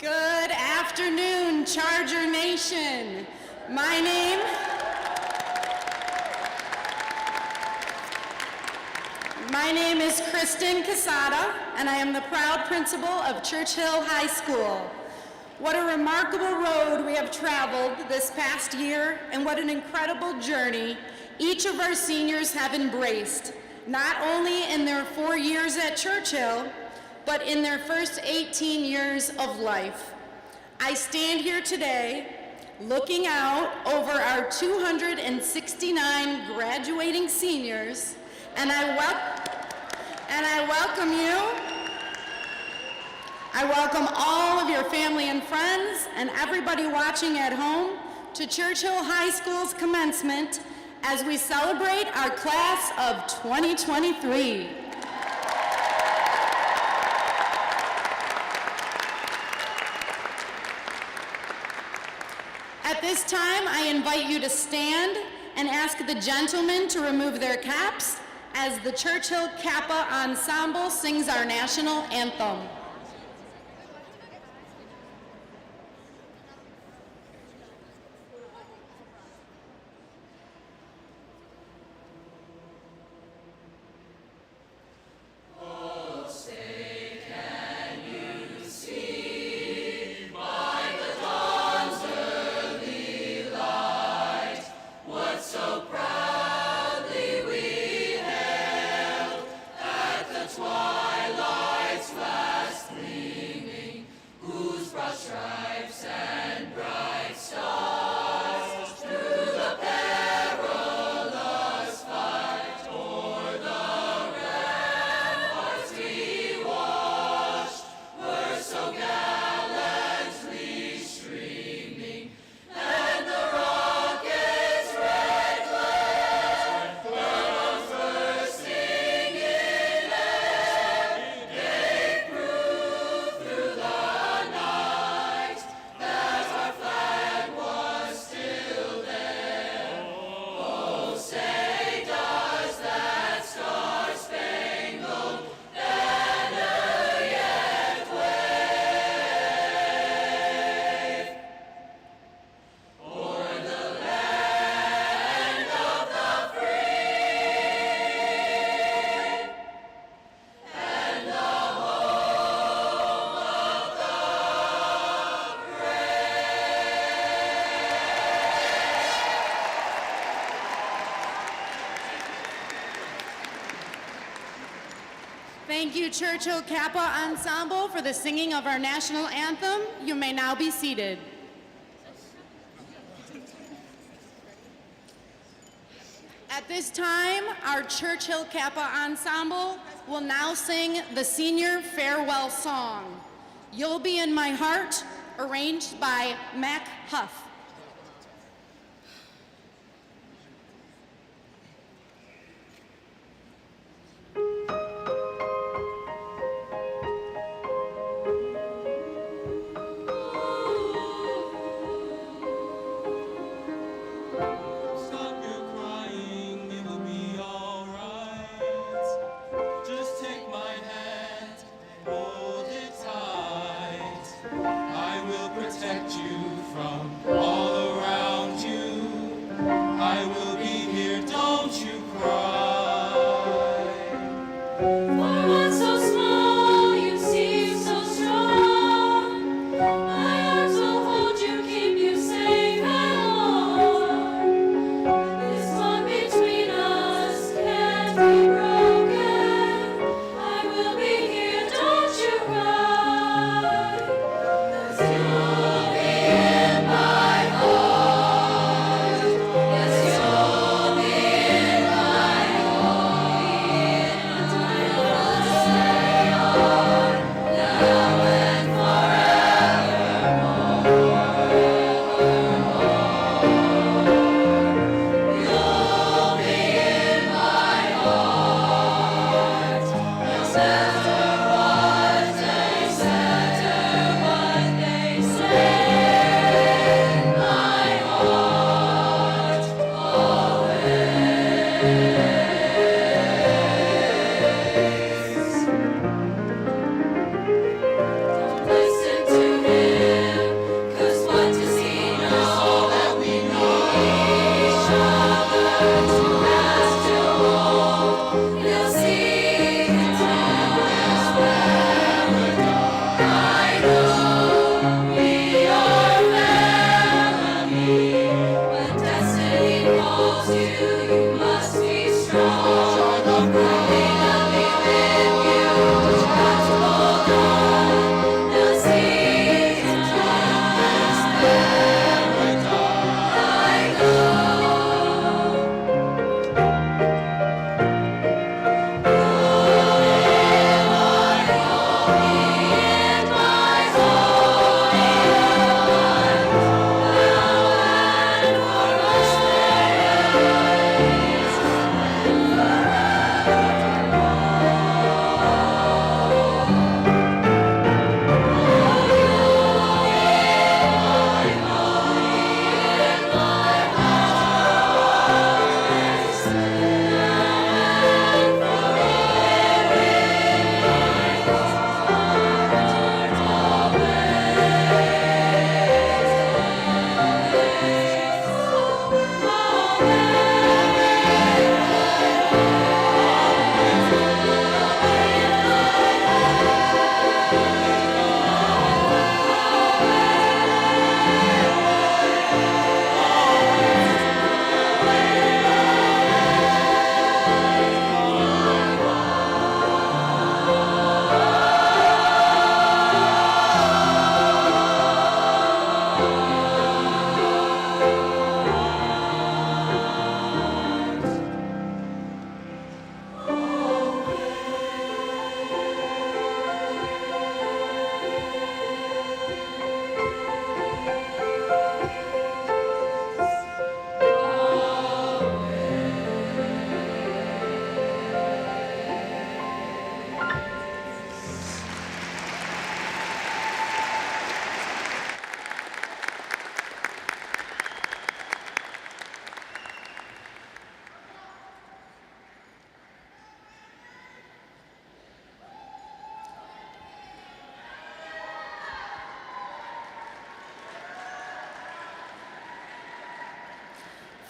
Good afternoon, Charger Nation. My name is Kristen Casada, and I am the proud principal of Churchill High School. What a remarkable road we have traveled this past year, and what an incredible journey each of our seniors have embraced, not only in their 4 years at Churchill, but in their first 18 years of life. I stand here today looking out over our 269 graduating seniors, and I welcome you. I welcome all of your family and friends and everybody watching at home to Churchill High School's commencement as we celebrate our class of 2023. At this time, I invite you to stand and ask the gentlemen to remove their caps as the Churchill Kappa Ensemble sings our national anthem. Thank you, Churchill Kappa Ensemble, for the singing of our national anthem. You may now be seated. At this time, our Churchill Kappa Ensemble will now sing the Senior Farewell Song, You'll Be in My Heart, arranged by Mac Huff. Yes, you.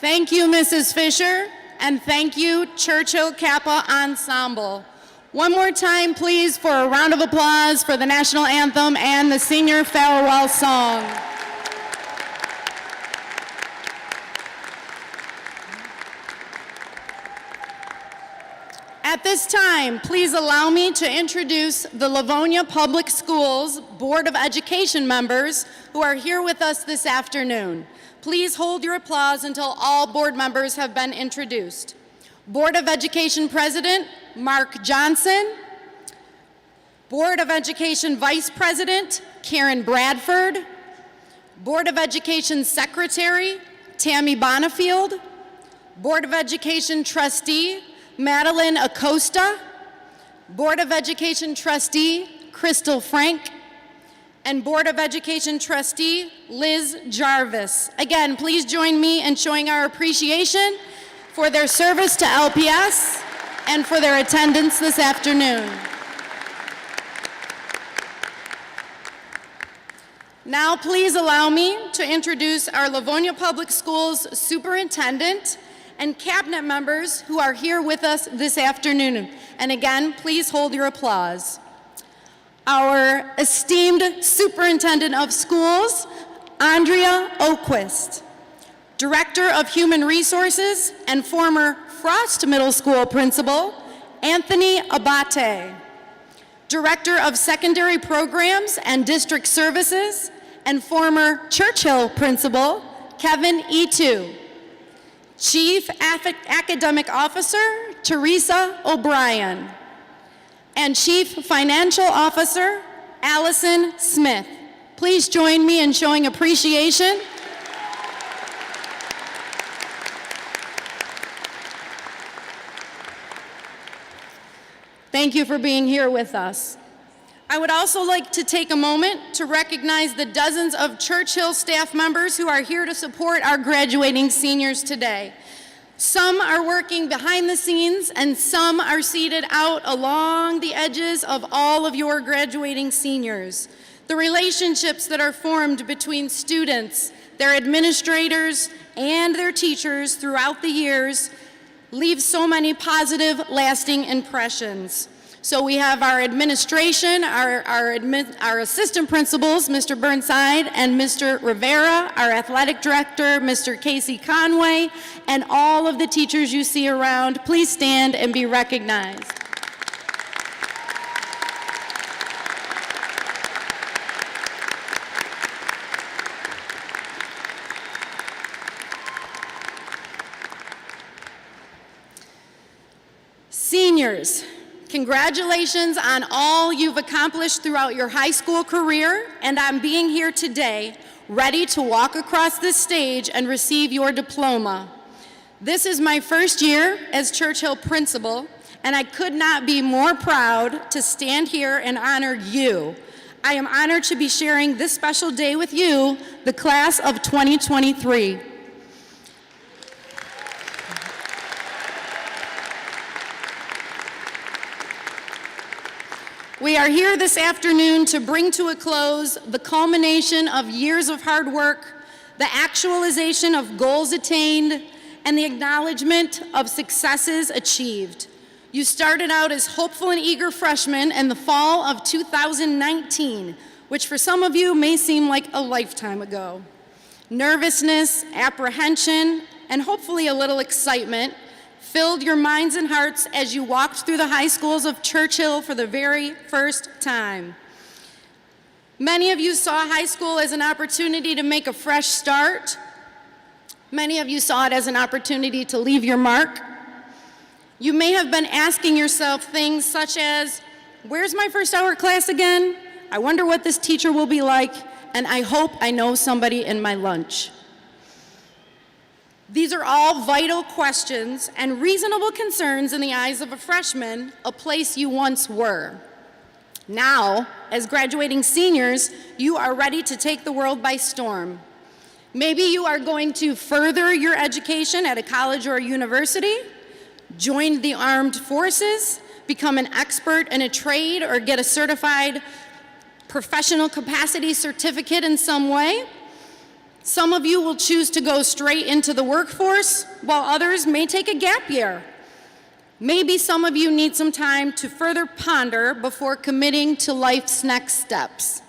Thank you, Mrs. Fisher, and thank you, Churchill Kappa Ensemble. One more time, please, for a round of applause for the National Anthem and the Senior Farewell Song. At this time, please allow me to introduce the Livonia Public Schools Board of Education members who are here with us this afternoon. Please hold your applause until all board members have been introduced. Board of Education President, Mark Johnson. Board of Education Vice President, Karen Bradford. Board of Education Secretary, Tammy Bonifield. Board of Education Trustee, Madeline Acosta. Board of Education Trustee, Crystal Frank. And Board of Education Trustee, Liz Jarvis. Again, please join me in showing our appreciation for their service to LPS and for their attendance this afternoon. Now, please allow me to introduce our Livonia Public Schools Superintendent and cabinet members who are here with us this afternoon. And again, please hold your applause. Our esteemed Superintendent of Schools, Andrea Oquist. Director of Human Resources and former Frost Middle School Principal, Anthony Abate. Director of Secondary Programs and District Services and former Churchill Principal, Kevin Etu. Chief Academic Officer, Teresa O'Brien. And Chief Financial Officer, Allison Smith. Please join me in showing appreciation. Thank you for being here with us. I would also like to take a moment to recognize the dozens of Churchill staff members who are here to support our graduating seniors today. Some are working behind the scenes and some are seated out along the edges of all of your graduating seniors. The relationships that are formed between students, their administrators, and their teachers throughout the years leave so many positive, lasting impressions. So we have our administration, our assistant principals, Mr. Burnside and Mr. Rivera, our athletic director, Mr. Casey Conway, and all of the teachers you see around. Please stand and be recognized. Seniors, congratulations on all you've accomplished throughout your high school career and on being here today, ready to walk across this stage and receive your diploma. This is my first year as Churchill principal, and I could not be more proud to stand here and honor you. I am honored to be sharing this special day with you, the class of 2023. We are here this afternoon to bring to a close the culmination of years of hard work, the actualization of goals attained, and the acknowledgement of successes achieved. You started out as hopeful and eager freshmen in the fall of 2019, which for some of you may seem like a lifetime ago. Nervousness, apprehension, and hopefully a little excitement filled your minds and hearts as you walked through the high schools of Churchill for the very first time. Many of you saw high school as an opportunity to make a fresh start. Many of you saw it as an opportunity to leave your mark. You may have been asking yourself things such as, where's my first hour class again? I wonder what this teacher will be like, and I hope I know somebody in my lunch. These are all vital questions and reasonable concerns in the eyes of a freshman, a place you once were. Now, as graduating seniors, you are ready to take the world by storm. Maybe you are going to further your education at a college or a university, join the armed forces, become an expert in a trade, or get a certified professional capacity certificate in some way. Some of you will choose to go straight into the workforce, while others may take a gap year. Maybe some of you need some time to further ponder before committing to life's next steps.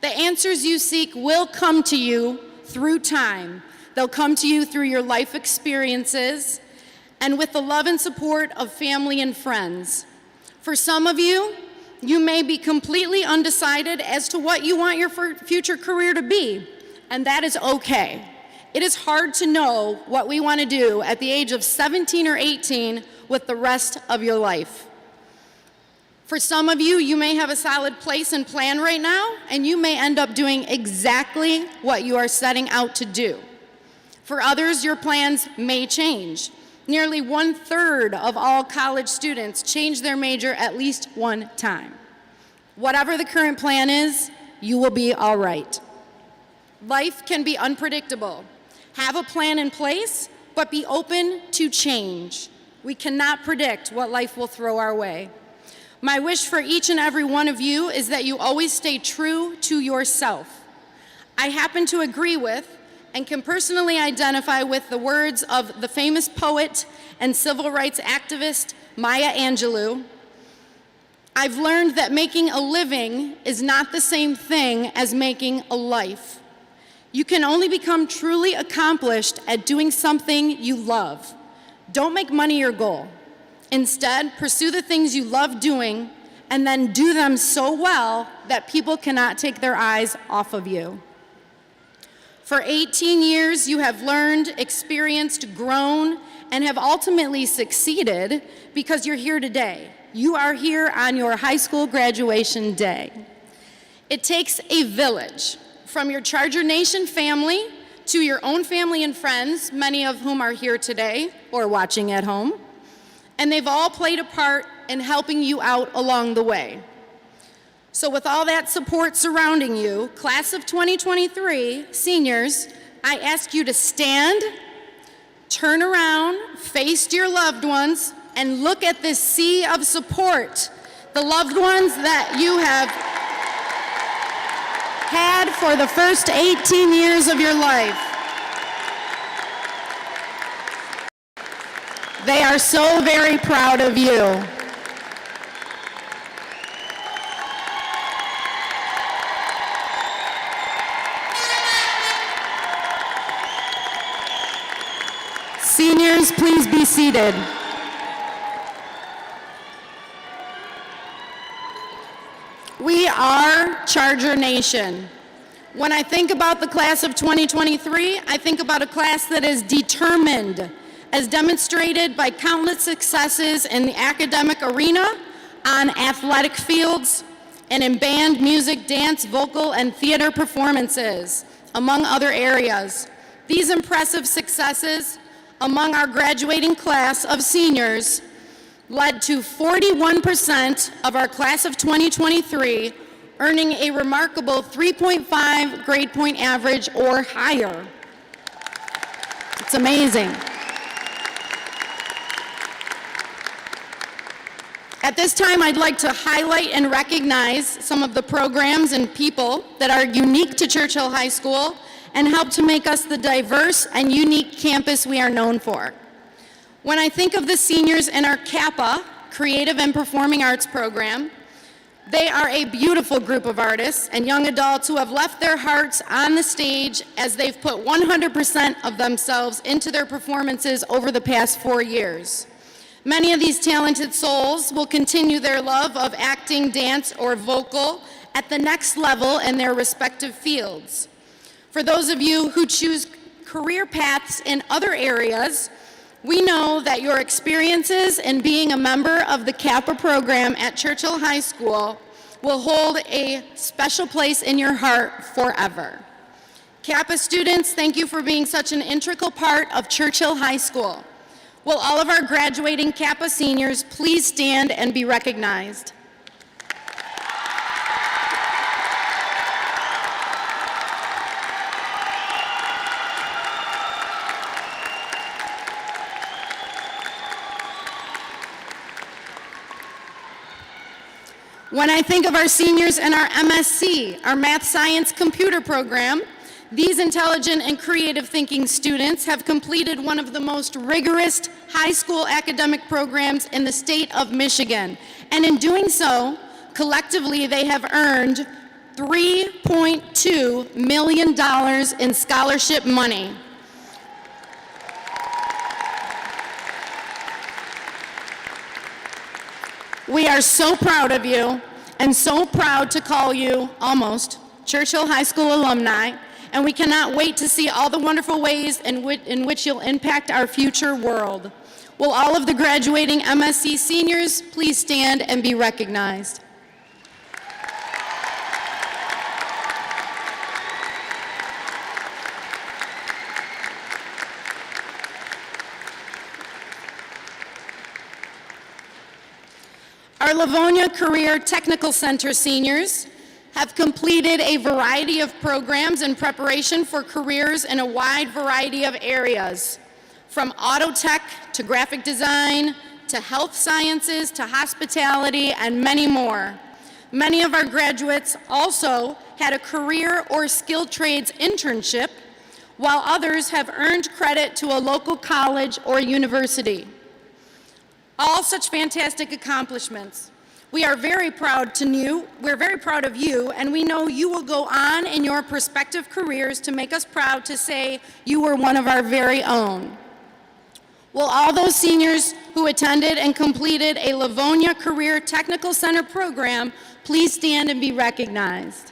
The answers you seek will come to you through time. They'll come to you through your life experiences and with the love and support of family and friends. For some of you, you may be completely undecided as to what you want your future career to be, and that is okay. It is hard to know what we want to do at the age of 17 or 18 with the rest of your life. For some of you, you may have a solid place and plan right now, and you may end up doing exactly what you are setting out to do. For others, your plans may change. Nearly 1/3 of all college students change their major at least one time. Whatever the current plan is, you will be all right. Life can be unpredictable. Have a plan in place, but be open to change. We cannot predict what life will throw our way. My wish for each and every one of you is that you always stay true to yourself. I happen to agree with and can personally identify with the words of the famous poet and civil rights activist Maya Angelou. I've learned that making a living is not the same thing as making a life. You can only become truly accomplished at doing something you love. Don't make money your goal. Instead, pursue the things you love doing and then do them so well that people cannot take their eyes off of you. For 18 years, you have learned, experienced, grown, and have ultimately succeeded because you're here today. You are here on your high school graduation day. It takes a village, from your Charger Nation family to your own family and friends, many of whom are here today or watching at home, and they've all played a part in helping you out along the way. So with all that support surrounding you, class of 2023, seniors, I ask you to stand, turn around, face your loved ones, and look at this sea of support, the loved ones that you have had for the first 18 years of your life. They are so very proud of you. Seniors, please be seated. We are Charger Nation. When I think about the class of 2023, I think about a class that is determined, as demonstrated by countless successes in the academic arena, on athletic fields, and in band, music, dance, vocal, and theater performances, among other areas. These impressive successes among our graduating class of seniors led to 41% of our class of 2023 earning a remarkable 3.5 grade point average or higher. It's amazing. At this time, I'd like to highlight and recognize some of the programs and people that are unique to Churchill High School and help to make us the diverse and unique campus we are known for. When I think of the seniors in our Kappa, Creative and Performing Arts program, they are a beautiful group of artists and young adults who have left their hearts on the stage as they've put 100% of themselves into their performances over the past 4 years. Many of these talented souls will continue their love of acting, dance, or vocal at the next level in their respective fields. For those of you who choose career paths in other areas, we know that your experiences in being a member of the Kappa program at Churchill High School will hold a special place in your heart forever. Kappa students, thank you for being such an integral part of Churchill High School. Will all of our graduating Kappa seniors please stand and be recognized? When I think of our seniors in our MSc, our Math Science Computer program, These intelligent and creative thinking students have completed one of the most rigorous high school academic programs in the state of Michigan. And in doing so, collectively they have earned $3.2 million in scholarship money. We are so proud of you and so proud to call you, almost, Churchill High School alumni, and we cannot wait to see all the wonderful ways in which you'll impact our future world. Will all of the graduating MSC seniors please stand and be recognized? Our Livonia Career Technical Center seniors have completed a variety of programs in preparation for careers in a wide variety of areas, from auto tech to graphic design, to health sciences, to hospitality, and many more. Many of our graduates also had a career or skilled trades internship, while others have earned credit to a local college or university. All such fantastic accomplishments. We are very proud of you, and we know you will go on in your prospective careers to make us proud to say you were one of our very own. Will all those seniors who attended and completed a Livonia Career Technical Center program please stand and be recognized?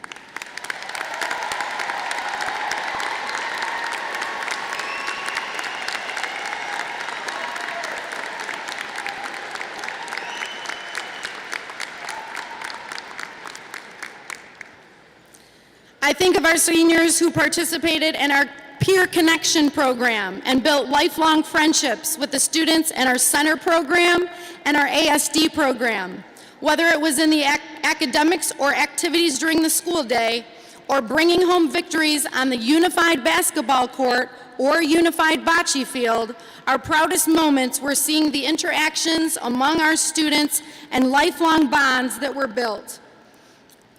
I think of our seniors who participated in our Peer Connection program and built lifelong friendships with the students in our center program and our ASD program. Whether it was in the academics or activities during the school day, or bringing home victories on the unified basketball court or unified bocce field, our proudest moments were seeing the interactions among our students and lifelong bonds that were built.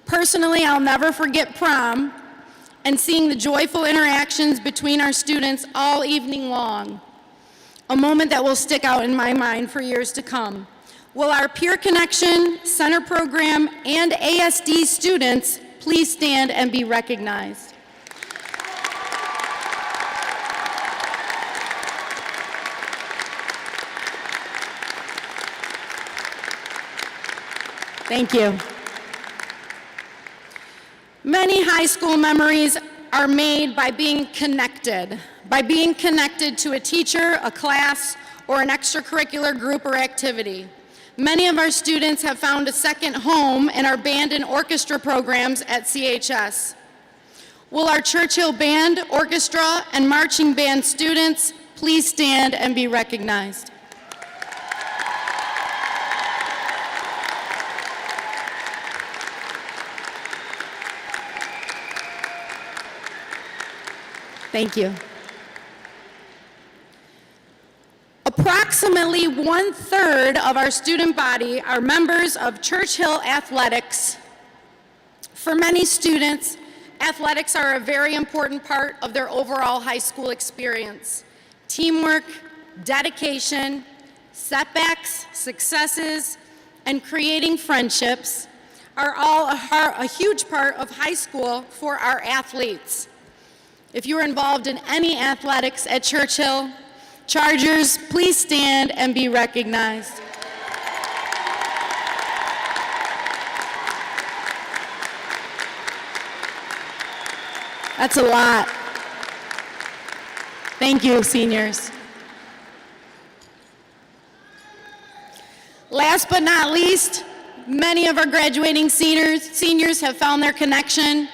Personally, I'll never forget prom and seeing the joyful interactions between our students all evening long, a moment that will stick out in my mind for years to come. Will our Peer Connection Center program and ASD students please stand and be recognized? Thank you. Many high school memories are made by being connected to a teacher, a class, or an extracurricular group or activity. Many of our students have found a second home in our band and orchestra programs at CHS. Will our Churchill Band, Orchestra, and Marching Band students please stand and be recognized? Thank you. Approximately 1/3 of our student body are members of Churchill Athletics. For many students, athletics are a very important part of their overall high school experience. Teamwork, dedication, setbacks, successes, and creating friendships are all a huge part of high school for our athletes. If you are involved in any athletics at Churchill, Chargers, please stand and be recognized. That's a lot. Thank you, seniors. Last but not least, many of our graduating seniors have found their connection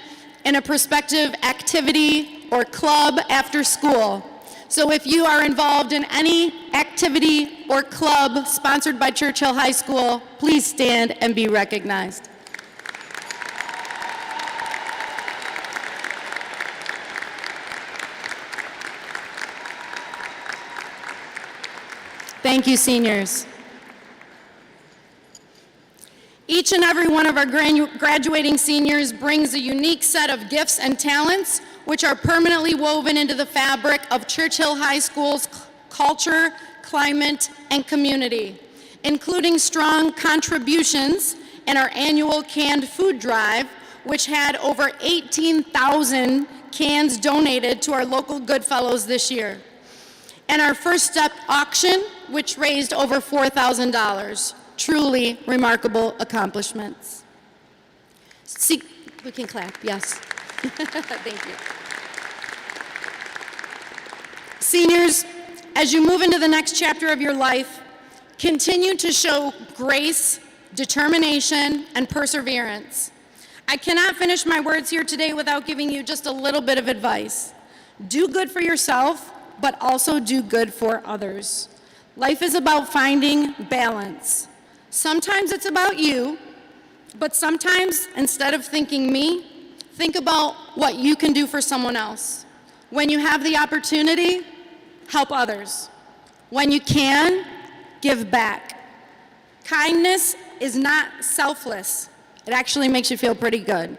in a prospective activity or club after school. So if you are involved in any activity or club sponsored by Churchill High School, please stand and be recognized. Thank you, seniors. Each and every one of our graduating seniors brings a unique set of gifts and talents, which are permanently woven into the fabric of Churchill High School's culture, climate, and community, including strong contributions in our annual canned food drive, which had over 18,000 cans donated to our local Goodfellows this year, and our First Step auction, which raised over $4,000. Truly remarkable accomplishments. We can clap, yes. Thank you. Seniors, as you move into the next chapter of your life, continue to show grace, determination, and perseverance. I cannot finish my words here today without giving you just a little bit of advice. Do good for yourself, but also do good for others. Life is about finding balance. Sometimes it's about you, but sometimes, instead of thinking me, think about what you can do for someone else. When you have the opportunity, help others. When you can, give back. Kindness is not selfless. It actually makes you feel pretty good.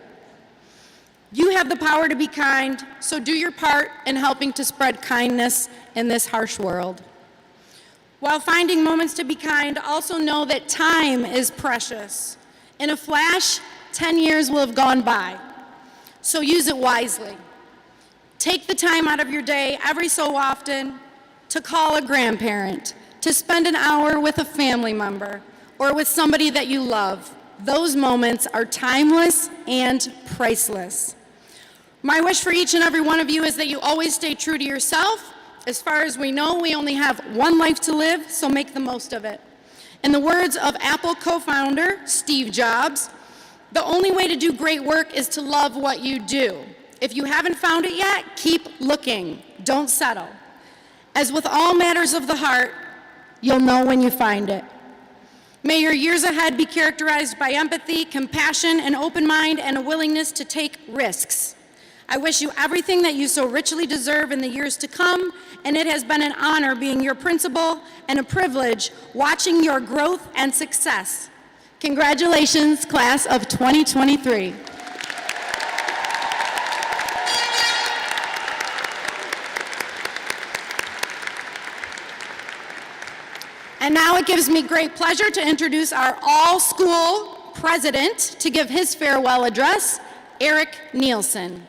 You have the power to be kind, so do your part in helping to spread kindness in this harsh world. While finding moments to be kind, also know that time is precious. In a flash, 10 years will have gone by, so use it wisely. Take the time out of your day every so often to call a grandparent, to spend an hour with a family member, or with somebody that you love. Those moments are timeless and priceless. My wish for each and every one of you is that you always stay true to yourself. As far as we know, we only have one life to live, so make the most of it. In the words of Apple co-founder Steve Jobs, the only way to do great work is to love what you do. If you haven't found it yet, keep looking. Don't settle. As with all matters of the heart, you'll know when you find it. May your years ahead be characterized by empathy, compassion, an open mind, and a willingness to take risks. I wish you everything that you so richly deserve in the years to come, and it has been an honor being your principal and a privilege watching your growth and success. Congratulations, class of 2023. And now it gives me great pleasure to introduce our all-school president to give his farewell address, Eric Nielsen.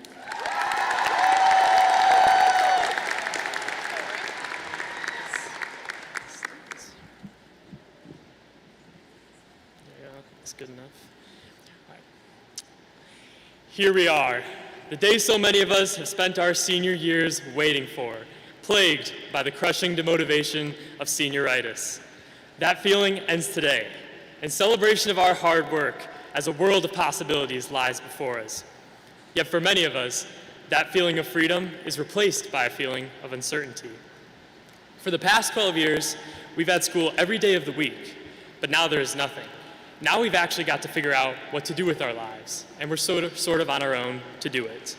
That's good enough. All right. Here we are, the day so many of us have spent our senior years waiting for, plagued by the crushing demotivation of senioritis. That feeling ends today, in celebration of our hard work as a world of possibilities lies before us. Yet for many of us, that feeling of freedom is replaced by a feeling of uncertainty. For the past 12 years, we've had school every day of the week, but now there is nothing. Now we've actually got to figure out what to do with our lives, and we're sort of on our own to do it.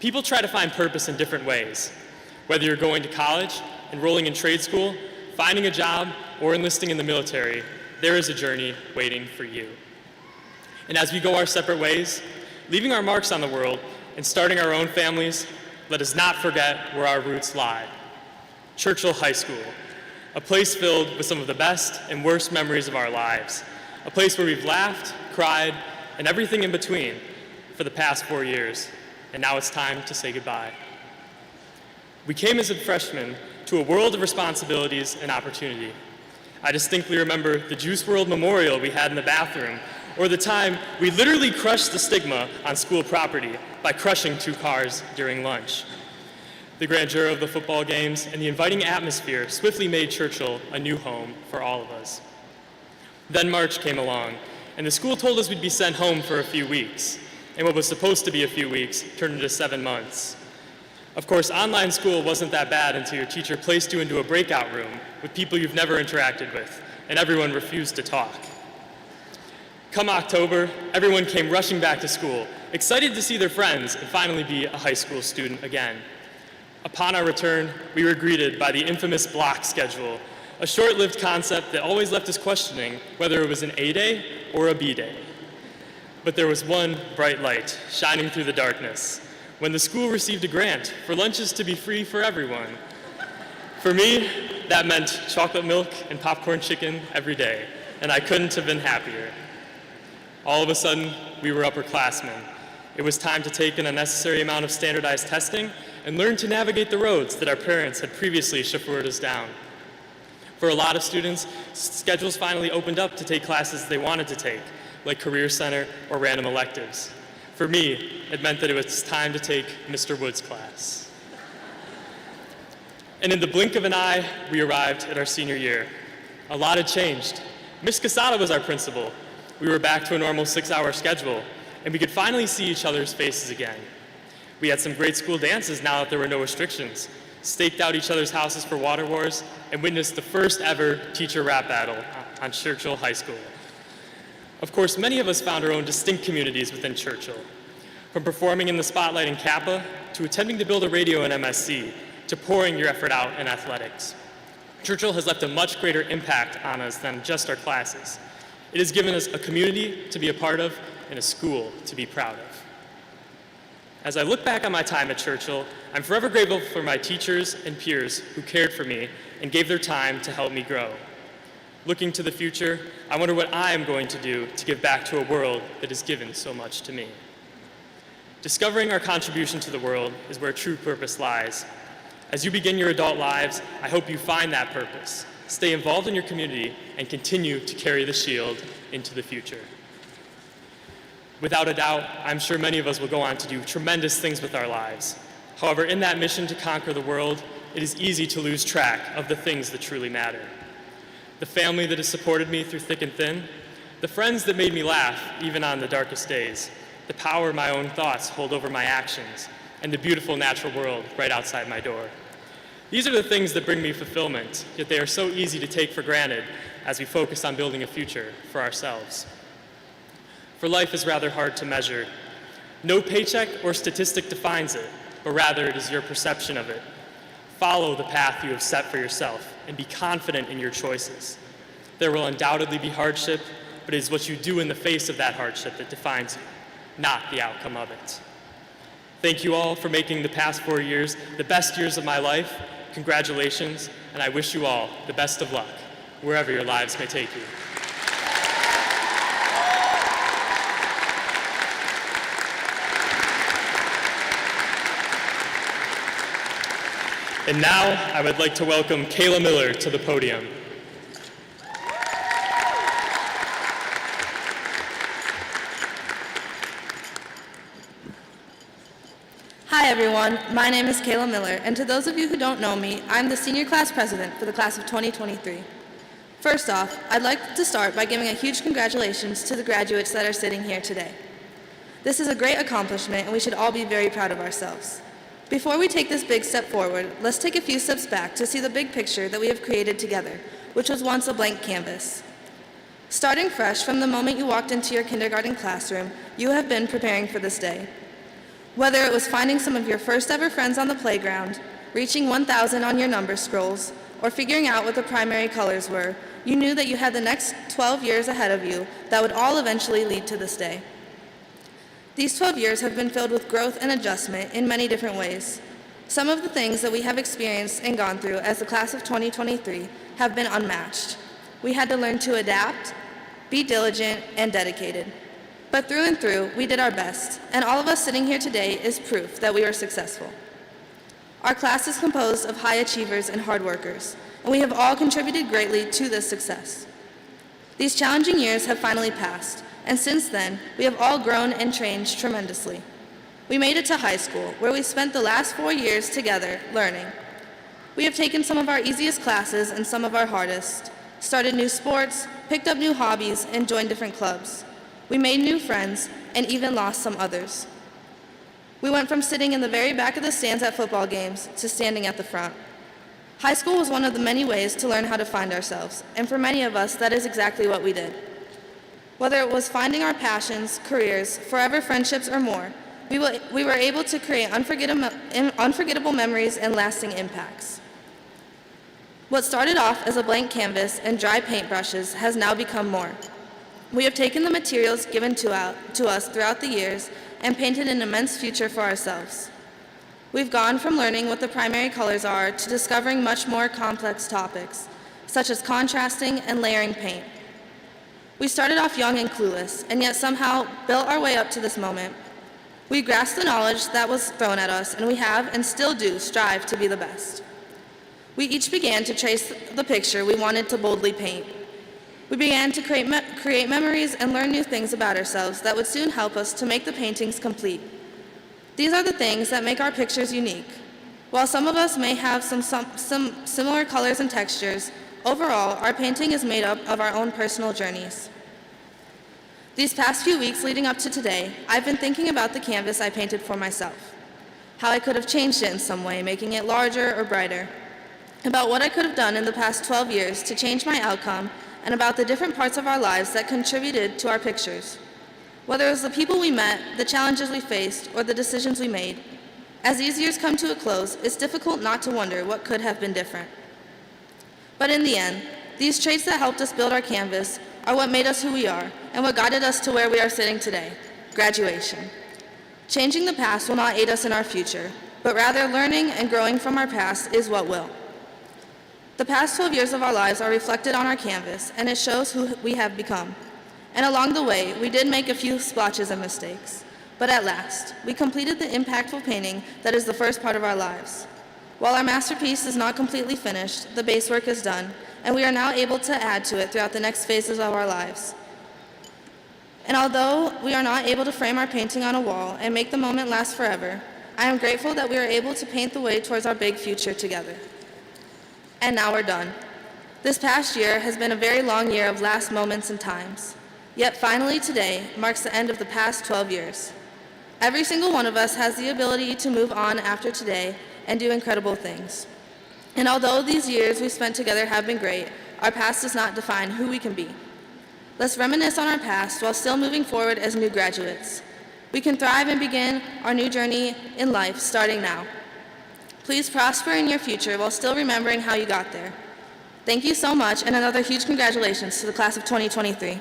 People try to find purpose in different ways. Whether you're going to college, enrolling in trade school, finding a job, or enlisting in the military, there is a journey waiting for you. And as we go our separate ways, leaving our marks on the world and starting our own families, let us not forget where our roots lie. Churchill High School, a place filled with some of the best and worst memories of our lives, a place where we've laughed, cried, and everything in between for the past 4 years, and now it's time to say goodbye. We came as a freshman to a world of responsibilities and opportunity. I distinctly remember the Juice WRLD memorial we had in the bathroom, or the time we literally crushed the stigma on school property by crushing 2 cars during lunch. The grandeur of the football games and the inviting atmosphere swiftly made Churchill a new home for all of us. Then March came along, and the school told us we'd be sent home for a few weeks, and what was supposed to be a few weeks turned into 7 months. Of course, online school wasn't that bad until your teacher placed you into a breakout room with people you've never interacted with, and everyone refused to talk. Come October, everyone came rushing back to school, excited to see their friends and finally be a high school student again. Upon our return, we were greeted by the infamous block schedule, a short-lived concept that always left us questioning whether it was an A day or a B day. But there was one bright light shining through the darkness. when the school received a grant for lunches to be free for everyone. For me, that meant chocolate milk and popcorn chicken every day, and I couldn't have been happier. All of a sudden, we were upperclassmen. It was time to take an unnecessary amount of standardized testing and learn to navigate the roads that our parents had previously chauffeured us down. For a lot of students, schedules finally opened up to take classes they wanted to take, like Career Center or random electives. For me, it meant that it was time to take Mr. Wood's class. And in the blink of an eye, we arrived at our senior year. A lot had changed. Miss Casada was our principal. We were back to a normal 6-hour schedule, and we could finally see each other's faces again. We had some great school dances now that there were no restrictions, staked out each other's houses for water wars, and witnessed the first ever teacher rap battle on Churchill High School. Of course, many of us found our own distinct communities within Churchill, from performing in the spotlight in Kappa, to attempting to build a radio in MSC, to pouring your effort out in athletics. Churchill has left a much greater impact on us than just our classes. It has given us a community to be a part of and a school to be proud of. As I look back on my time at Churchill, I'm forever grateful for my teachers and peers who cared for me and gave their time to help me grow. Looking to the future, I wonder what I am going to do to give back to a world that has given so much to me. Discovering our contribution to the world is where true purpose lies. As you begin your adult lives, I hope you find that purpose, stay involved in your community, and continue to carry the shield into the future. Without a doubt, I'm sure many of us will go on to do tremendous things with our lives. However, in that mission to conquer the world, it is easy to lose track of the things that truly matter. The family that has supported me through thick and thin, the friends that made me laugh even on the darkest days, the power my own thoughts hold over my actions, and the beautiful natural world right outside my door. These are the things that bring me fulfillment, yet they are so easy to take for granted as we focus on building a future for ourselves. For life is rather hard to measure. No paycheck or statistic defines it, but rather it is your perception of it. Follow the path you have set for yourself and be confident in your choices. There will undoubtedly be hardship, but it is what you do in the face of that hardship that defines you, not the outcome of it. Thank you all for making the past 4 years the best years of my life. Congratulations, and I wish you all the best of luck, wherever your lives may take you. And now, I would like to welcome Kayla Miller to the podium. Hi everyone, my name is Kayla Miller, and to those of you who don't know me, I'm the senior class president for the class of 2023. First off, I'd like to start by giving a huge congratulations to the graduates that are sitting here today. This is a great accomplishment, and we should all be very proud of ourselves. Before we take this big step forward, let's take a few steps back to see the big picture that we have created together, which was once a blank canvas. Starting fresh from the moment you walked into your kindergarten classroom, you have been preparing for this day. Whether it was finding some of your first ever friends on the playground, reaching 1,000 on your number scrolls, or figuring out what the primary colors were, you knew that you had the next 12 years ahead of you that would all eventually lead to this day. These 12 years have been filled with growth and adjustment in many different ways. Some of the things that we have experienced and gone through as the class of 2023 have been unmatched. We had to learn to adapt, be diligent, and dedicated. But through and through, we did our best, and all of us sitting here today is proof that we were successful. Our class is composed of high achievers and hard workers, and we have all contributed greatly to this success. These challenging years have finally passed, and since then, we have all grown and changed tremendously. We made it to high school, where we spent the last 4 years together learning. We have taken some of our easiest classes and some of our hardest, started new sports, picked up new hobbies, and joined different clubs. We made new friends, and even lost some others. We went from sitting in the very back of the stands at football games to standing at the front. High school was one of the many ways to learn how to find ourselves, and for many of us, that is exactly what we did. Whether it was finding our passions, careers, forever friendships, or more, we were able to create unforgettable memories and lasting impacts. What started off as a blank canvas and dry paintbrushes has now become more. We have taken the materials given to us throughout the years and painted an immense future for ourselves. We've gone from learning what the primary colors are to discovering much more complex topics, such as contrasting and layering paint. We started off young and clueless, and yet somehow built our way up to this moment. We grasped the knowledge that was thrown at us, and we have, and still do, strive to be the best. We each began to trace the picture we wanted to boldly paint. We began to create memories and learn new things about ourselves that would soon help us to make the paintings complete. These are the things that make our pictures unique. While some of us may have some similar colors and textures, overall, our painting is made up of our own personal journeys. These past few weeks leading up to today, I've been thinking about the canvas I painted for myself, how I could have changed it in some way, making it larger or brighter, about what I could have done in the past 12 years to change my outcome, and about the different parts of our lives that contributed to our pictures. Whether it was the people we met, the challenges we faced, or the decisions we made, as these years come to a close, it's difficult not to wonder what could have been different. But in the end, these traits that helped us build our canvas are what made us who we are, and what guided us to where we are sitting today, graduation. Changing the past will not aid us in our future, but rather learning and growing from our past is what will. The past 12 years of our lives are reflected on our canvas, and it shows who we have become. And along the way, we did make a few splotches and mistakes. But at last, we completed the impactful painting that is the first part of our lives. While our masterpiece is not completely finished, the base work is done, and we are now able to add to it throughout the next phases of our lives. And although we are not able to frame our painting on a wall and make the moment last forever, I am grateful that we are able to paint the way towards our big future together. And now we're done. This past year has been a very long year of last moments and times. Yet finally today marks the end of the past 12 years. Every single one of us has the ability to move on after today and do incredible things. And although these years we spent together have been great, our past does not define who we can be. Let's reminisce on our past while still moving forward as new graduates. We can thrive and begin our new journey in life starting now. Please prosper in your future while still remembering how you got there. Thank you so much, and another huge congratulations to the class of 2023.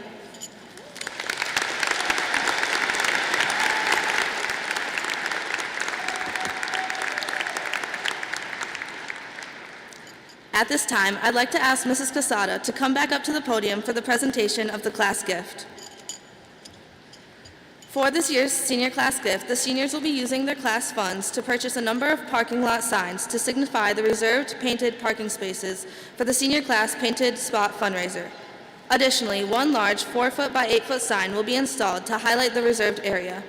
At this time, I'd like to ask Mrs. Casada to come back up to the podium for the presentation of the class gift. For this year's senior class gift, the seniors will be using their class funds to purchase a number of parking lot signs to signify the reserved painted parking spaces for the senior class painted spot fundraiser. Additionally, one large 4-foot by 8-foot sign will be installed to highlight the reserved area.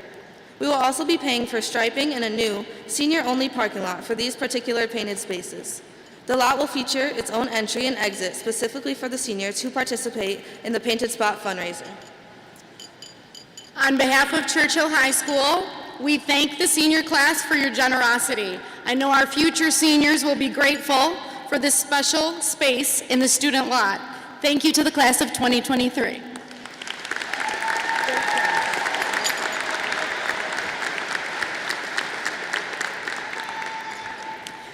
We will also be paying for striping in a new senior-only parking lot for these particular painted spaces. The lot will feature its own entry and exit specifically for the seniors who participate in the Painted Spot fundraiser. On behalf of Churchill High School, we thank the senior class for your generosity. I know our future seniors will be grateful for this special space in the student lot. Thank you to the class of 2023.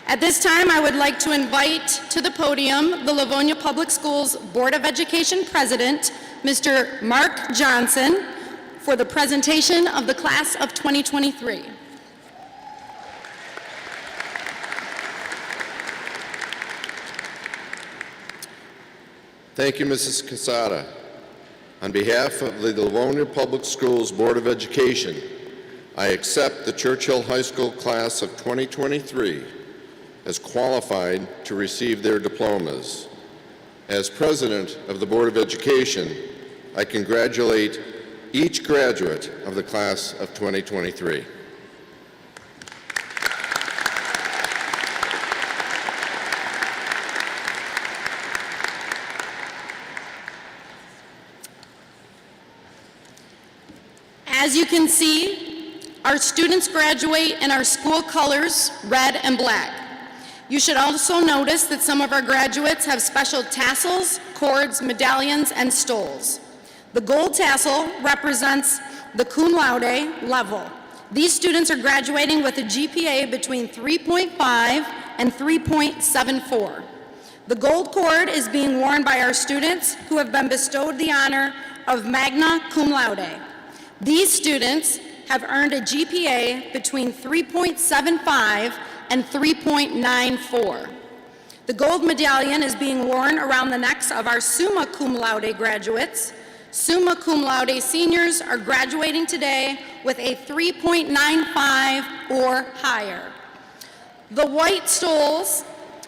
At this time, I would like to invite to the podium the Livonia Public Schools Board of Education President, Mr. Mark Johnson, for the presentation of the class of 2023. Thank you, Mrs. Casada. On behalf of the Livonia Public Schools Board of Education, I accept the Churchill High School class of 2023 as qualified to receive their diplomas. As President of the Board of Education, I congratulate each graduate of the class of 2023. As you can see, our students graduate in our school colors, red and black. You should also notice that some of our graduates have special tassels, cords, medallions, and stoles. The gold tassel represents the cum laude level. These students are graduating with a GPA between 3.5 and 3.74. The gold cord is being worn by our students who have been bestowed the honor of magna cum laude. These students have earned a GPA between 3.75 and 3.94. The gold medallion is being worn around the necks of our summa cum laude graduates. Summa cum laude seniors are graduating today with a 3.95 or higher. The white stoles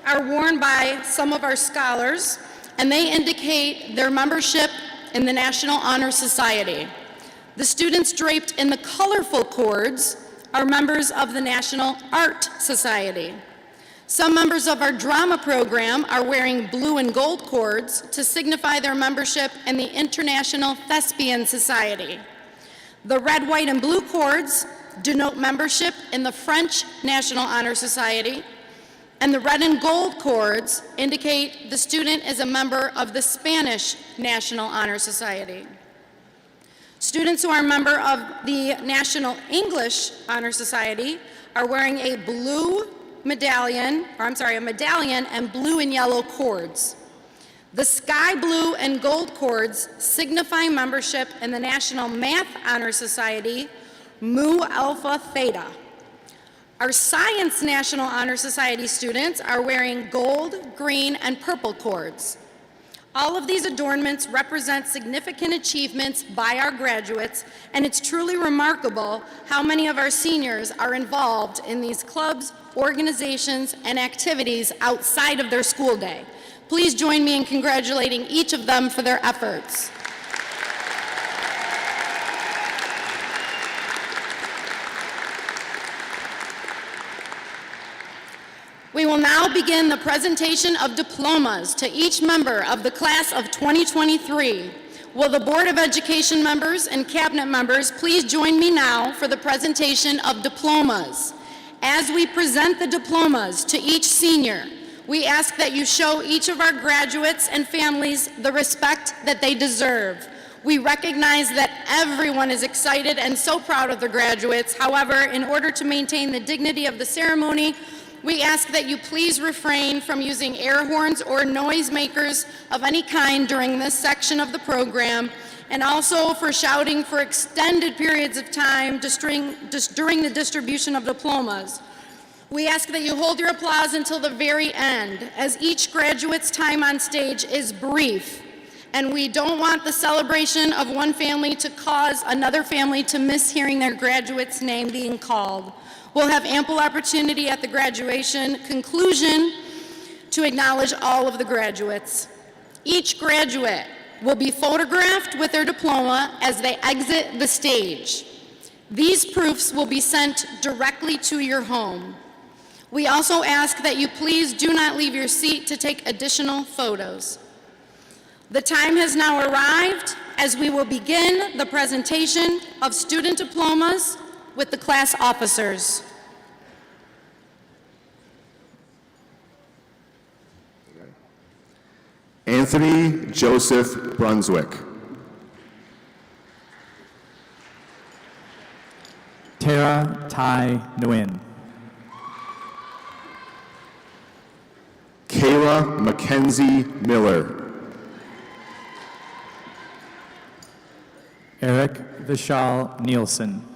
are worn by some of our scholars, and they indicate their membership in the National Honor Society. The students draped in the colorful cords are members of the National Art Society. Some members of our drama program are wearing blue and gold cords to signify their membership in the International Thespian Society. The red, white, and blue cords denote membership in the French National Honor Society, and the red and gold cords indicate the student is a member of the Spanish National Honor Society. Students who are a member of the National English Honor Society are wearing a medallion and blue and yellow cords. The sky blue and gold cords signify membership in the National Math Honor Society, Mu Alpha Theta. Our Science National Honor Society students are wearing gold, green, and purple cords. All of these adornments represent significant achievements by our graduates, and it's truly remarkable how many of our seniors are involved in these clubs, organizations, and activities outside of their school day. Please join me in congratulating each of them for their efforts. We will now begin the presentation of diplomas to each member of the class of 2023. Will the Board of Education members and cabinet members please join me now for the presentation of diplomas. As we present the diplomas to each senior, we ask that you show each of our graduates and families the respect that they deserve. We recognize that everyone is excited and so proud of their graduates. However, in order to maintain the dignity of the ceremony, we ask that you please refrain from using air horns or noisemakers of any kind during this section of the program, and also for shouting for extended periods of time during the distribution of diplomas. We ask that you hold your applause until the very end, as each graduate's time on stage is brief, and we don't want the celebration of one family to cause another family to miss hearing their graduate's name being called. We'll have ample opportunity at the graduation conclusion to acknowledge all of the graduates. Each graduate will be photographed with their diploma as they exit the stage. These proofs will be sent directly to your home. We also ask that you please do not leave your seat to take additional photos. The time has now arrived as we will begin the presentation of student diplomas with the class officers. Anthony Joseph Brunswick. Tara Tai Nguyen. Kayla Mackenzie Miller. Eric Vishal Nielsen.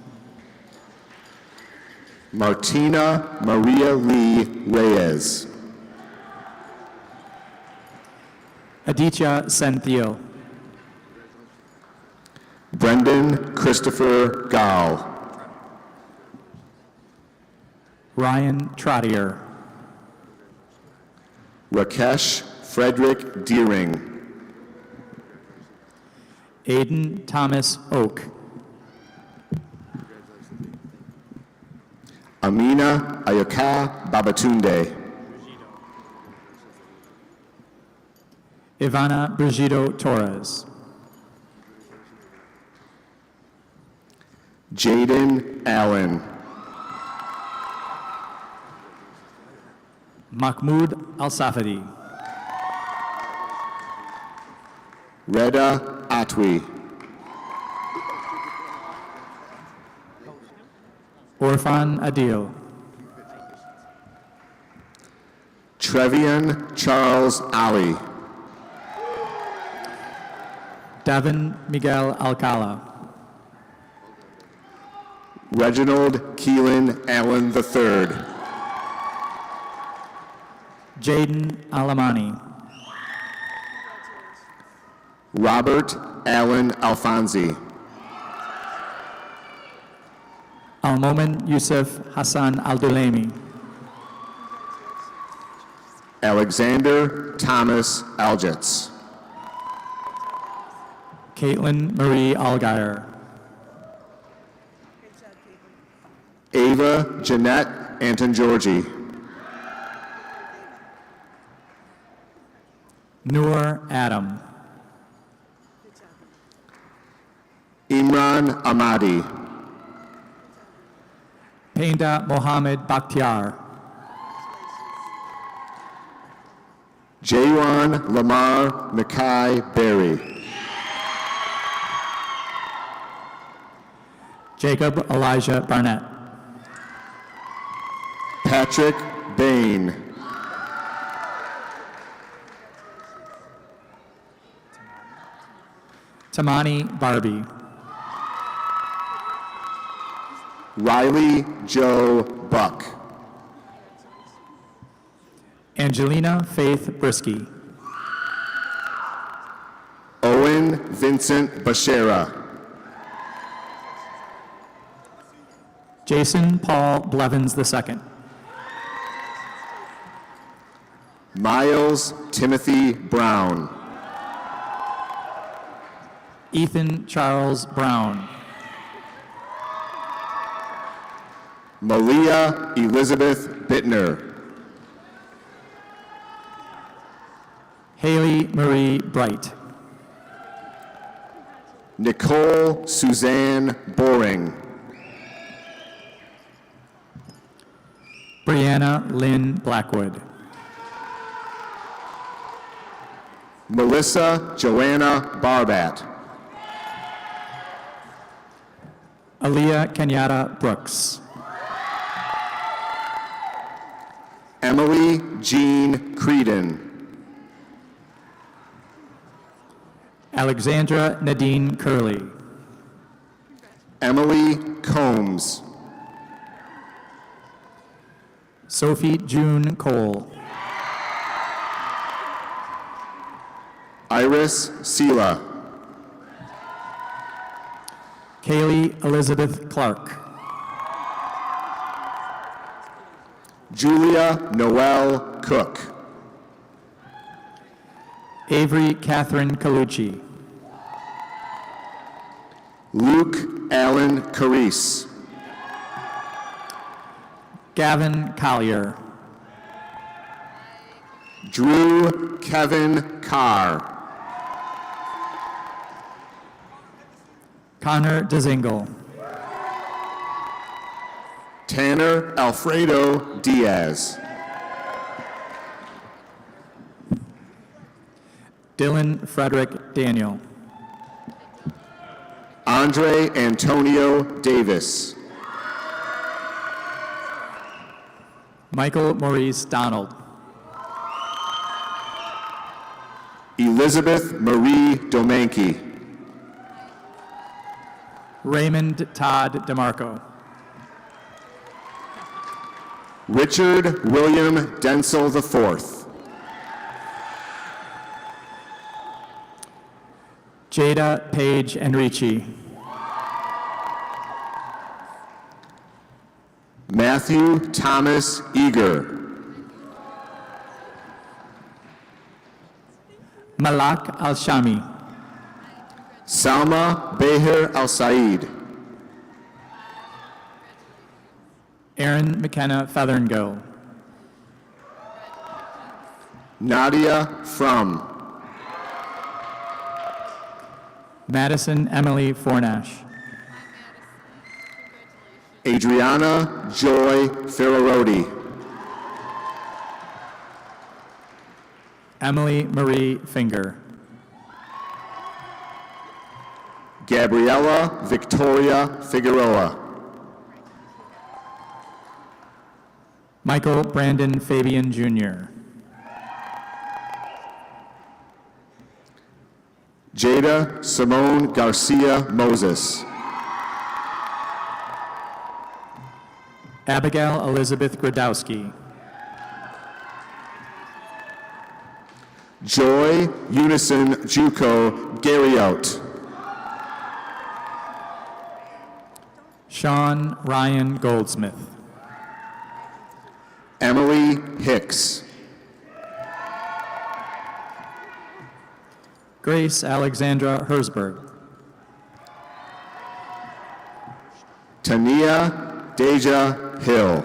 Martina Maria Lee Reyes. Aditya Senthil. Brendan Christopher Gall. Ryan Trottier. Rakesh Frederick Deering. Aiden Thomas Oak. Amina Ayaka Babatunde. Ivana Brigido Torres. Jaden Allen. Mahmoud Al-Safadi. Reda Atwi. Orfan Adil. Trevian Charles Ali. Davin Miguel Alcala. Reginald Keelan Allen III. Jaden Alamani. Robert Allen Alfonsi. Almomen Yusuf Hassan Aldulemi. Alexander Thomas Algetz. Caitlin Marie Allgaier. Ava Jeanette Anton-Georgi. Noor Adam. Imran Ahmadi. Painda Mohammed Bakhtiar. Jaywan Lamar Nakai Berry. Jacob Elijah Barnett. Patrick Bain. Tamani Barbie. Riley Joe Buck. Angelina Faith Brisky. Owen Vincent Bashera. Jason Paul Blevins II. Miles Timothy Brown. Ethan Charles Brown. Malia Elizabeth Bittner. Haley Marie Bright. Nicole Suzanne Boring. Brianna Lynn Blackwood. Melissa Joanna Barbat. Aaliyah Kenyatta Brooks. Emily Jean Creedon. Alexandra Nadine Curley. Emily Combs. Sophie June Cole. Iris Sela. Kaylee Elizabeth Clark. Julia Noel Cook. Avery Catherine Calucci. Luke Allen Carice. Gavin Collier. Drew Kevin Carr. Connor Dezingle. Tanner Alfredo Diaz. Dylan Frederick Daniel. Andre Antonio Davis. Michael Maurice Donald. Elizabeth Marie Domanke. Raymond Todd DeMarco. Richard William Densel IV. Jada Paige Enrici. Matthew Thomas Eager. Malak Al-Shami. Salma Beher Al-Said. Aaron McKenna Featherngill. Nadia Frum. Madison Emily Fornash. Adriana Joy Ferrarodi. Emily Marie Finger. Gabriela Victoria Figueroa. Michael Brandon Fabian Jr. Jada Simone Garcia Moses. Abigail Elizabeth Gradowski. Joy Unison Juco Garriout. Sean Ryan Goldsmith. Emily Hicks. Grace Alexandra Hersberg. Tania Deja Hill.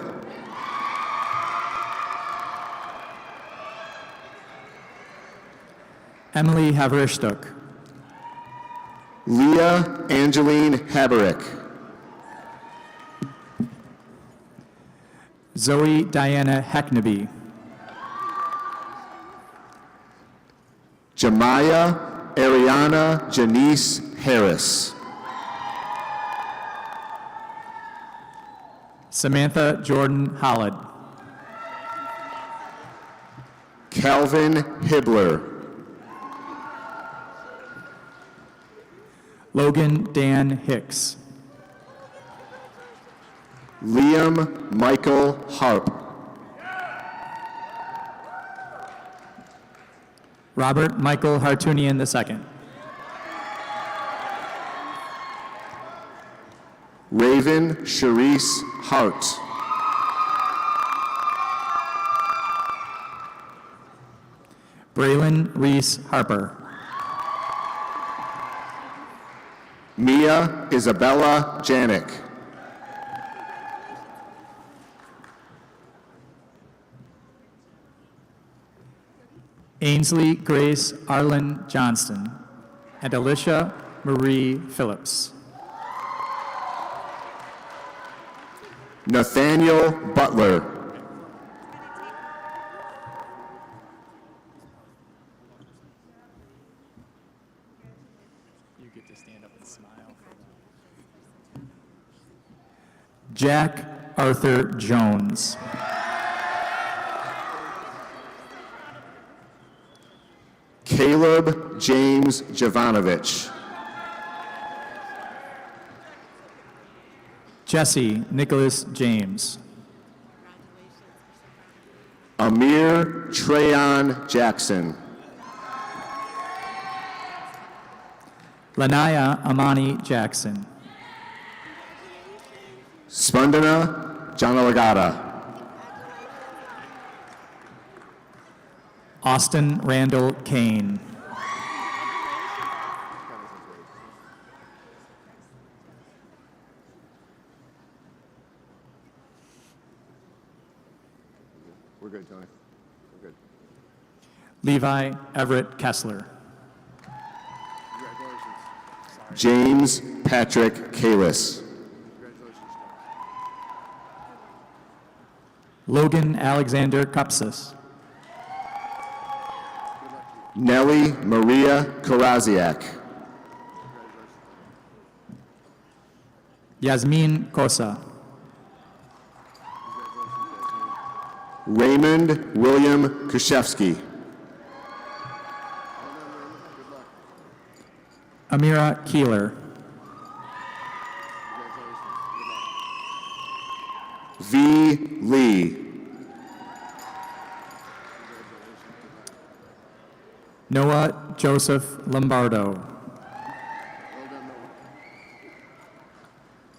Emily Haverishtuk. Leah Angeline Haberick. Zoe Diana Hackneby. Jemiah Ariana Janice Harris. Samantha Jordan Hollid. Calvin Hibbler. Logan Dan Hicks. Liam Michael Harp. Robert Michael Hartunian II. Raven Charisse Hart. Braylon Reese Harper. Mia Isabella Janik. Ainsley Grace Arlen Johnston. And Alicia Marie Phillips. Nathaniel Butler. You get to stand up and smile. Jack Arthur Jones. Caleb James Jovanovich. Jesse Nicholas James. Amir Trayon Jackson. Lanaya Amani Jackson. Spandana Janalagada. Austin Randall Kane. We're good, Tony. We're good. Levi Everett Kessler. James Patrick Kalis. Logan Alexander Kupsis. Nellie Maria Karaziak. Yasmin Kosa. Raymond William Kushevsky. Amira Keeler. V. Lee. Noah Joseph Lombardo.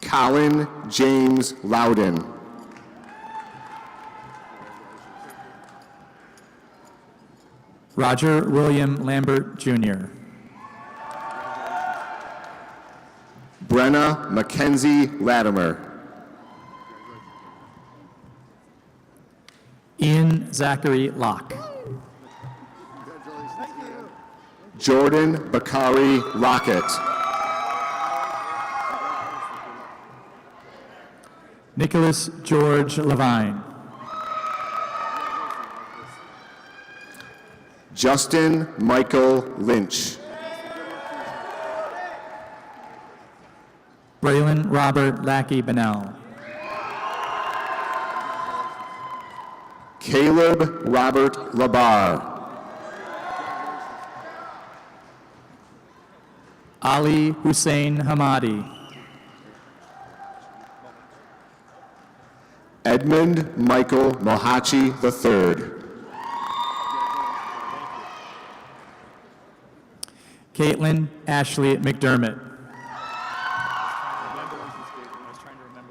Colin James Loudon. Roger William Lambert Jr. Brenna Mackenzie Latimer. Ian Zachary Locke. Jordan Bakari Lockett. Nicholas George Levine. Justin Michael Lynch. Braylon Robert Lackey Bennell. Caleb Robert Labar. Ali Hussein Hamadi. Edmund Michael Mohachi III. Caitlin Ashley McDermott.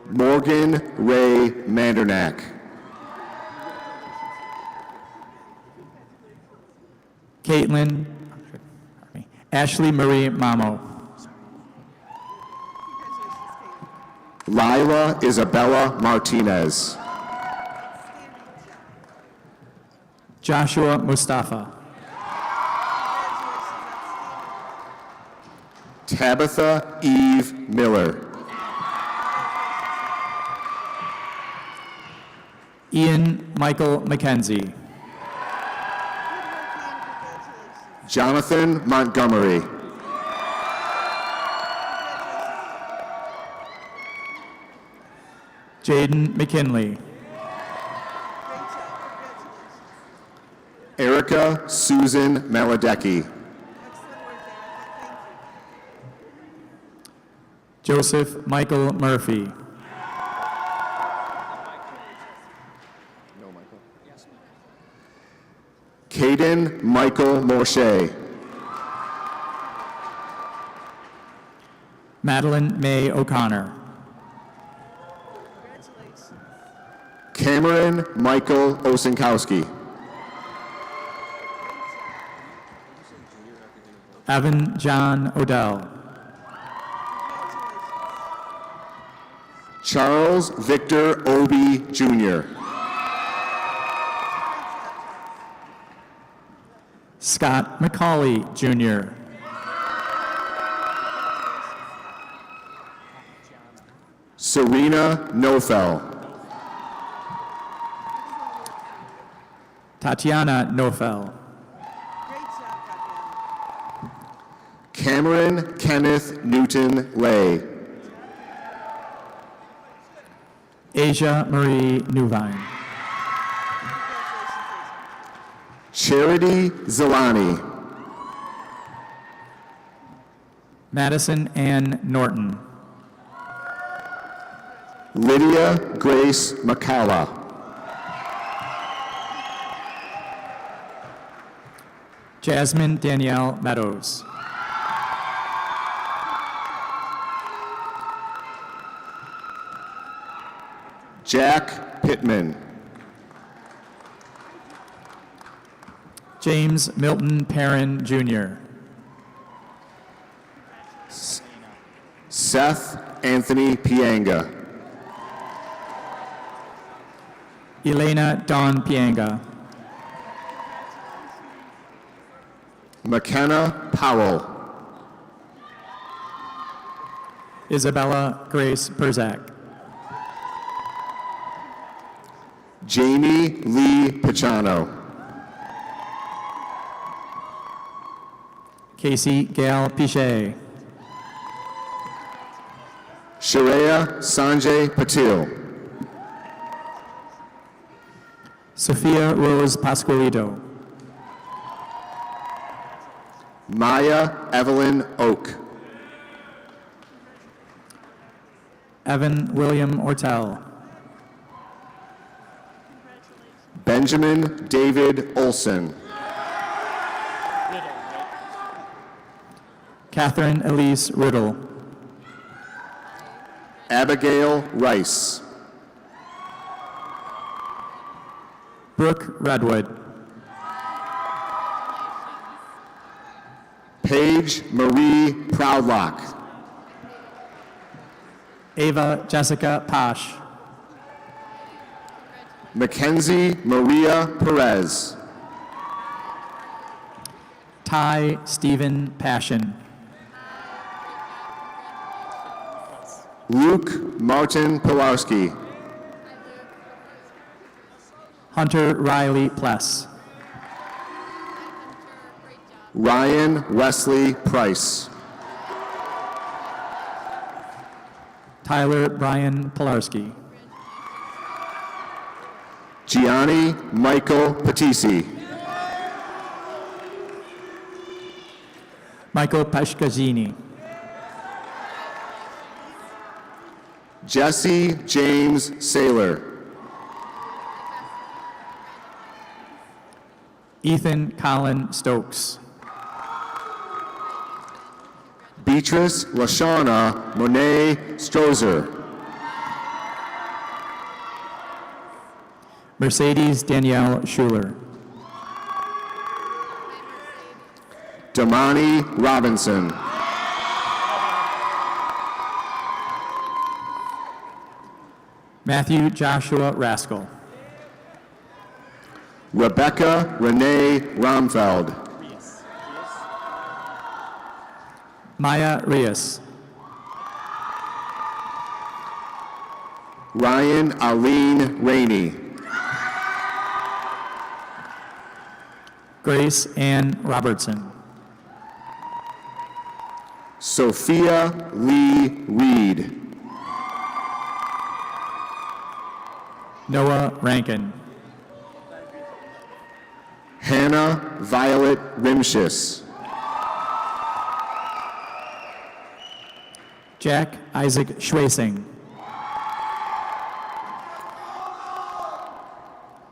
Morgan Ray Mandernack. Caitlin Ashley Marie Mamo. Lila Isabella Martinez. Joshua Mustafa. Tabitha Eve Miller. Ian Michael McKenzie. Jonathan Montgomery. Jaden McKinley. Erica Susan Maladecki. Joseph Michael Murphy. Caden Michael Morshey. Madeline May O'Connor. Cameron Michael Osinkowski. Evan John Odell. Charles Victor Obi Jr. Scott McCauley Jr. Serena Nofel. Tatiana Nofel. Cameron Kenneth Newton Lay. Asia Marie Newvine. Charity Zilani. Madison Ann Norton. Lydia Grace McCalla. Jasmine Danielle Meadows. Jack Pittman. James Milton Perrin Jr. Seth Anthony Pianga. Elena Dawn Pianga. McKenna Powell. Isabella Grace Perzak. Jamie Lee Pachano. Casey Gail Pichet. Sharia Sanjay Patil. Sophia Rose Pasqualito. Maya Evelyn Oak. Evan William Ortel. Benjamin David Olson. Catherine Elise Riddle. Abigail Rice. Brooke Redwood. Paige Marie Proudlock. Ava Jessica Posh. Mackenzie Maria Perez. Ty Stephen Passion. Luke Martin Pilarski. Hunter Riley Pless. Ryan Wesley Price. Tyler Brian Pilarski. Gianni Michael Patisi. Michael Pashkazini. Jesse James Saylor. Ethan Colin Stokes. Beatrice Lashana Monet Strozer. Mercedes Danielle Schuler. Damani Robinson. Matthew Joshua Raskell. Rebecca Renee Romfeld. Maya Reyes. Ryan Aline Rainey. Grace Ann Robertson. Sophia Lee Reed. Noah Rankin. Hannah Violet Rimshis. Jack Isaac Schwasing.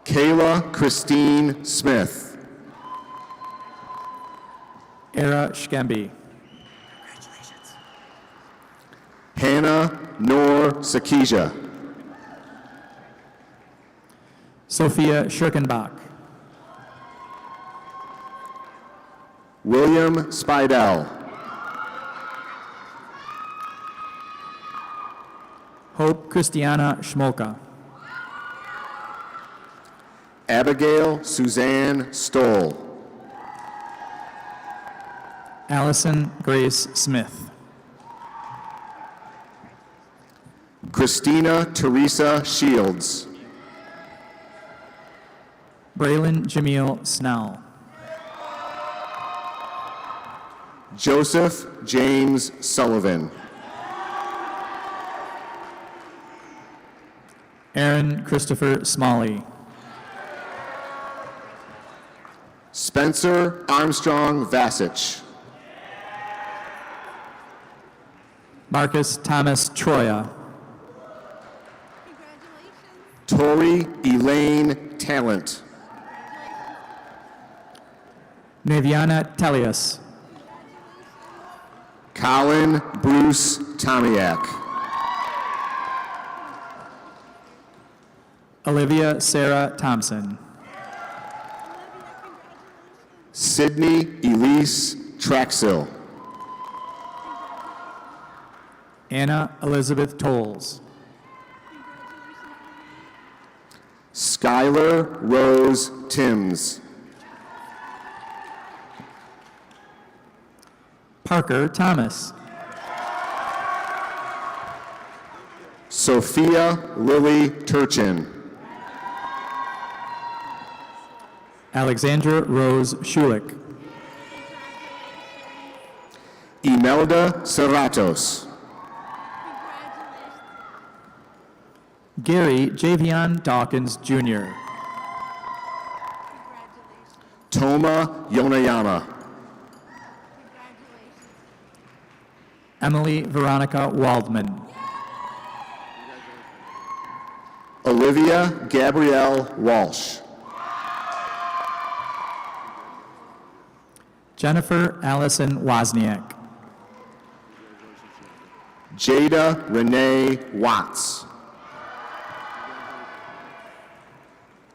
Kayla Christine Smith. Era Shkemby. Hannah Noor Sakija. Sophia Schirkenbach. William Spidell. Hope Christiana Schmolka. Abigail Suzanne Stoll. Allison Grace Smith. Christina Teresa Shields. Braylon Jameel Snell. Joseph James Sullivan. Aaron Christopher Smalley. Spencer Armstrong Vasich. Marcus Thomas Troya. Tori Elaine Talent. Naviana Tellius. Colin Bruce Tomiak. Olivia Sarah Thompson. Sydney Elise Traxil. Anna Elizabeth Tolles. Skylar Rose Timms. Parker Thomas. Sophia Lily Turchin. Alexandra Rose Schulich. Imelda Serratos. Gary Javion Dawkins Jr. Toma Yonayama. Emily Veronica Waldman. Olivia Gabrielle Walsh. Jennifer Allison Wozniak. Jada Renee Watts.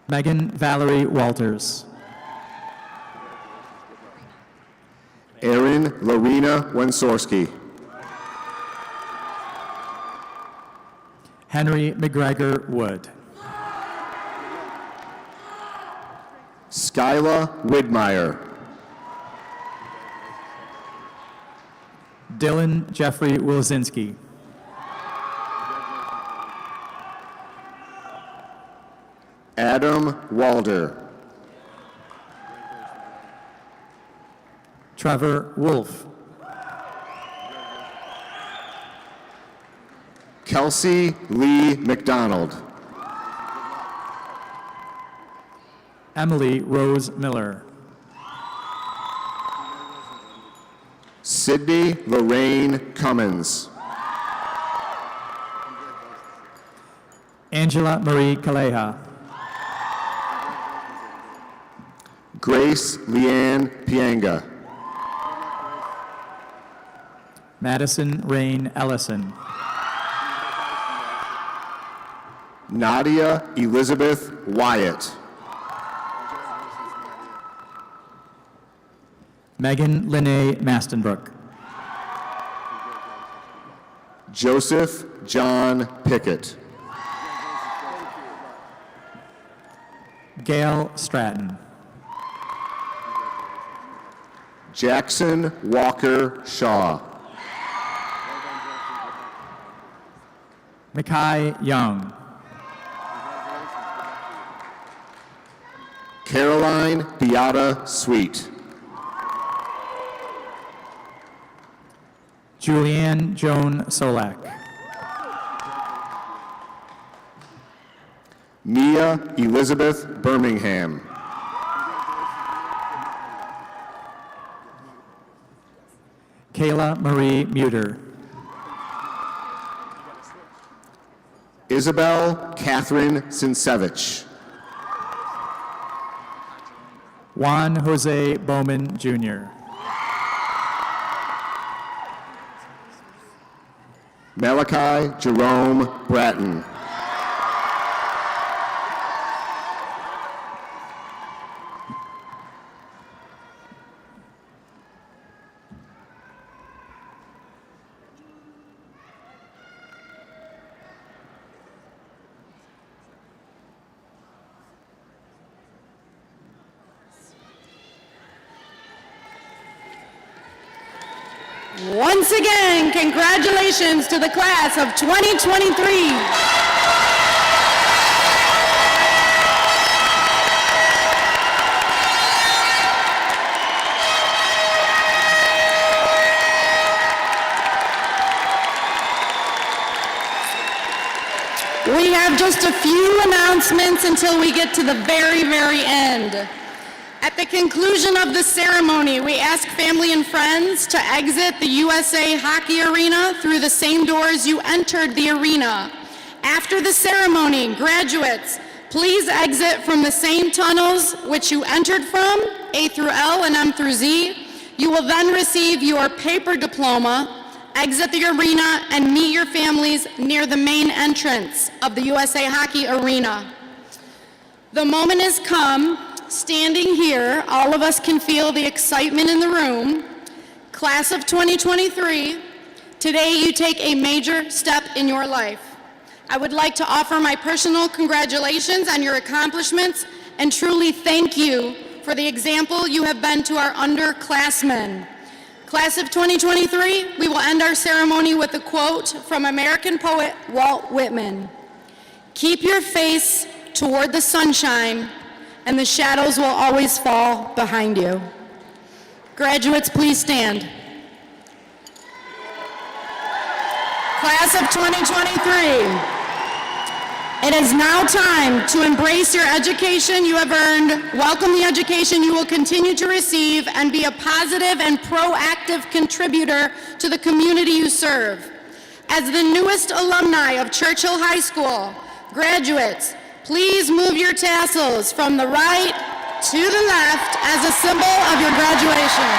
Megan Valerie Walters. Erin Lorena Wensorski. Henry McGregor Wood. Skyla Widmeyer. Dylan Jeffrey Wilzinski. Adam Walder. Trevor Wolf. Kelsey Lee McDonald. Emily Rose Miller. Sydney Lorraine Cummins. Angela Marie Kaleha. Grace Leanne Pianga. Madison Rain Ellison. Nadia Elizabeth Wyatt. Megan Lene Mastenbrook. Joseph John Pickett. Gail Stratton. Jackson Walker Shaw. Makai Young. Caroline Beata Sweet. Julianne Joan Solak. Mia Elizabeth Birmingham. Kayla Marie Muter. Isabel Catherine Sinsevich. Juan Jose Bowman Jr. Malachi Jerome Bratton. Once again, congratulations to the class of 2023. We have just a few announcements until we get to the very, very end. At the conclusion of the ceremony, we ask family and friends to exit the USA Hockey Arena through the same doors you entered the arena. After the ceremony, graduates, please exit from the same tunnels which you entered from, A through L and M through Z. You will then receive your paper diploma, exit the arena, and meet your families near the main entrance of the USA Hockey Arena. The moment has come. Standing here, all of us can feel the excitement in the room. Class of 2023, today you take a major step in your life. I would like to offer my personal congratulations on your accomplishments and truly thank you for the example you have been to our underclassmen. Class of 2023, we will end our ceremony with a quote from American poet Walt Whitman. "Keep your face toward the sunshine, and the shadows will always fall behind you." Graduates, please stand. Class of 2023, it is now time to embrace your education you have earned, welcome the education you will continue to receive, and be a positive and proactive contributor to the community you serve. As the newest alumni of Churchill High School, graduates, please move your tassels from the right to the left as a symbol of your graduation.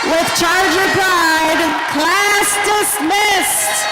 With Charger pride, class dismissed.